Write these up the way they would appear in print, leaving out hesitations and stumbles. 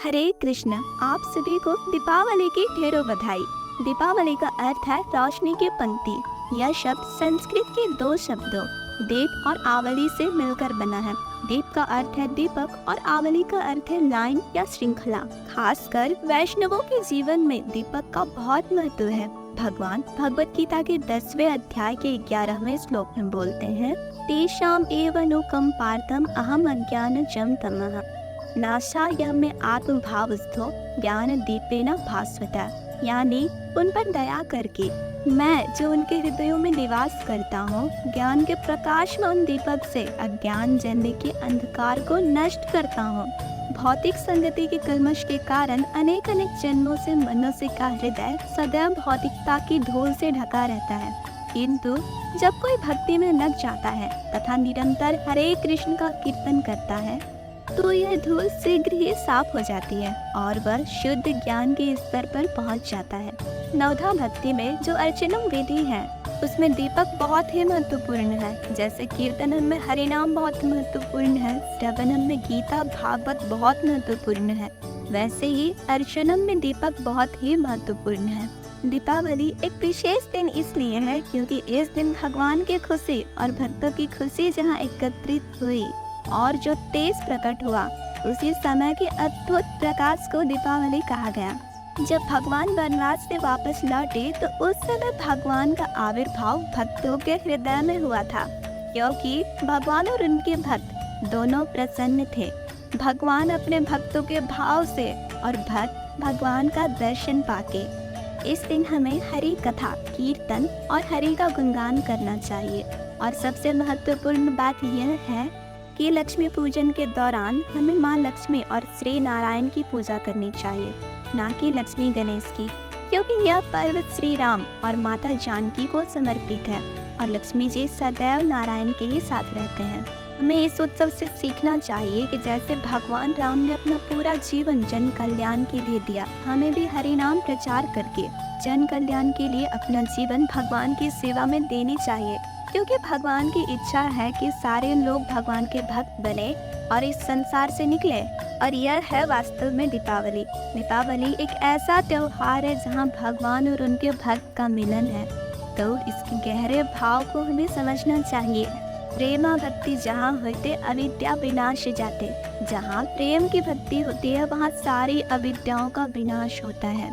हरे कृष्ण। आप सभी को दीपावली की ढेरों बधाई। दीपावली का अर्थ है रोशनी की पंक्ति। यह शब्द संस्कृत के दो शब्दों दीप और आवली से मिलकर बना है। दीप का अर्थ है दीपक और आवली का अर्थ है लाइन या श्रृंखला। खासकर वैष्णवों के जीवन में दीपक का बहुत महत्व है। भगवान भगवत गीता के 10वें अध्याय के 11वें श्लोक में बोलते हैं, तेषाम एव नुकम पार्थम अहम अज्ञान जम तमः नाशाय में आत्म भावस्थो ज्ञान दीपेन भास्वता। यानी उन पर दया करके मैं जो उनके हृदयों में निवास करता हूँ, ज्ञान के प्रकाश में उन दीपक से अज्ञान जन्म के अंधकार को नष्ट करता हूँ। भौतिक संगति के कलमश के कारण अनेक जन्मों से मनुष्य का हृदय सदैव भौतिकता की धूल से ढका रहता है, किंतु जब कोई भक्ति में लग जाता है तथा निरंतर हरे कृष्ण का कीर्तन करता है तो यह धूल शीघ्र ही साफ हो जाती है और वह शुद्ध ज्ञान के स्तर पर पहुंच जाता है। नवधा भक्ति में जो अर्चनम विधि है उसमें दीपक बहुत ही महत्वपूर्ण है। जैसे कीर्तनम में हरि नाम बहुत महत्वपूर्ण है, श्रवणम में गीता भागवत बहुत महत्वपूर्ण है, वैसे ही अर्चनम में दीपक बहुत ही महत्वपूर्ण है। दीपावली एक विशेष दिन इसलिए है क्योंकि इस दिन भगवान की खुशी और भक्तों की खुशी जहाँ एकत्रित हुई और जो तेज प्रकट हुआ, उसी समय के अद्भुत प्रकाश को दीपावली कहा गया। जब भगवान वनवास से वापस लौटे तो उस समय भगवान का आविर्भाव भक्तों के हृदय में हुआ था, क्योंकि भगवान और उनके भक्त दोनों प्रसन्न थे। भगवान अपने भक्तों के भाव से और भक्त भगवान का दर्शन पाके। इस दिन हमें हरि कथा, कीर्तन और हरि का गुणगान करना चाहिए। और सबसे महत्वपूर्ण बात यह है कि लक्ष्मी पूजन के दौरान हमें माँ लक्ष्मी और श्री नारायण की पूजा करनी चाहिए, ना कि लक्ष्मी गणेश की, क्योंकि यह पर्व श्री राम और माता जानकी को समर्पित है और लक्ष्मी जी सदैव नारायण के ही साथ रहते हैं। हमें इस उत्सव से सीखना चाहिए कि जैसे भगवान राम ने अपना पूरा जीवन जन कल्याण के लिए दिया, हमें भी हरि नाम प्रचार करके जन कल्याण के लिए अपना जीवन भगवान की सेवा में देनी चाहिए, क्योंकि भगवान की इच्छा है कि सारे लोग भगवान के भक्त बने और इस संसार से निकले। और यह है वास्तव में दीपावली। दीपावली एक ऐसा त्योहार है जहां भगवान और उनके भक्त का मिलन है, तो इसके गहरे भाव को हमें समझना चाहिए। प्रेमा भक्ति जहाँ होते अविद्या विनाश जाते। जहाँ प्रेम की भक्ति होती है वहाँ सारी अविद्याओं का विनाश होता है।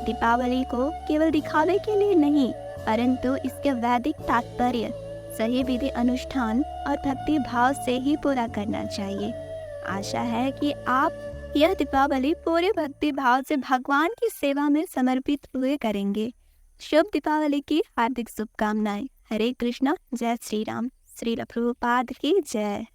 दीपावली को केवल दिखावे के लिए नहीं, परंतु इसके वैदिक तात्पर्य सही विधि अनुष्ठान और भक्ति भाव से ही पूरा करना चाहिए। आशा है कि आप यह दीपावली पूरे भक्ति भाव से भगवान की सेवा में समर्पित हुए करेंगे। शुभ दीपावली की हार्दिक शुभकामनाएं। हरे कृष्णा। जय श्री राम। श्रील प्रभुपाद की जय।